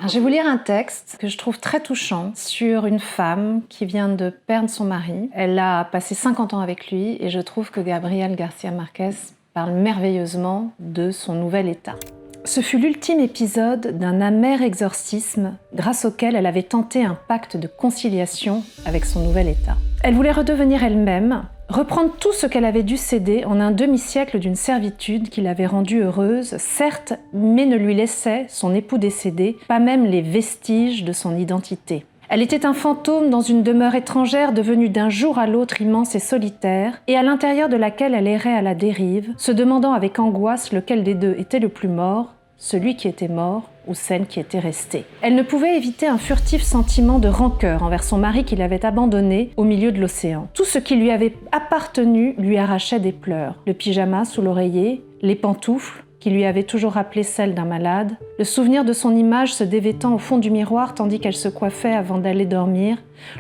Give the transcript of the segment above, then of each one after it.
Alors, je vais vous lire un texte que je trouve très touchant sur une femme qui vient de perdre son mari. Elle a passé 50 ans avec lui et je trouve que Gabriel García Márquez parle merveilleusement de son nouvel état. Ce fut l'ultime épisode d'un amer exorcisme grâce auquel elle avait tenté un pacte de conciliation avec son nouvel état. Elle voulait redevenir elle-même, reprendre tout ce qu'elle avait dû céder en un demi-siècle d'une servitude qui l'avait rendue heureuse, certes, mais ne lui laissait, son époux décédé, pas même les vestiges de son identité. Elle était un fantôme dans une demeure étrangère devenue d'un jour à l'autre immense et solitaire, et à l'intérieur de laquelle elle errait à la dérive, se demandant avec angoisse lequel des deux était le plus mort, celui qui était mort ou celle qui était restée. Elle ne pouvait éviter un furtif sentiment de rancœur envers son mari qui l'avait abandonnée au milieu de l'océan. Tout ce qui lui avait appartenu lui arrachait des pleurs. Le pyjama sous l'oreiller, les pantoufles qui lui avaient toujours rappelé celles d'un malade, le souvenir de son image se dévêtant au fond du miroir tandis qu'elle se coiffait avant d'aller dormir,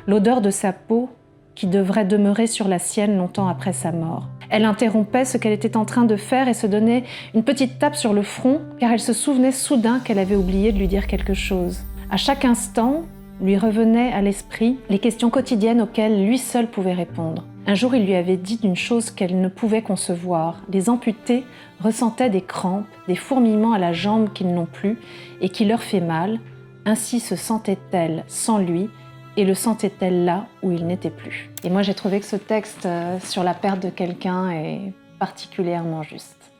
l'odeur de sa peau qui devrait demeurer sur la sienne longtemps après sa mort. Elle interrompait ce qu'elle était en train de faire et se donnait une petite tape sur le front car elle se souvenait soudain qu'elle avait oublié de lui dire quelque chose. À chaque instant, lui revenaient à l'esprit les questions quotidiennes auxquelles lui seul pouvait répondre. Un jour, il lui avait dit d'une chose qu'elle ne pouvait concevoir. Les amputés ressentaient des crampes, des fourmillements à la jambe qu'ils n'ont plus et qui leur fait mal. Ainsi se sentait-elle sans lui et le sentait-elle là où il n'était plus. Et moi, j'ai trouvé que ce texte sur la perte de quelqu'un est particulièrement juste.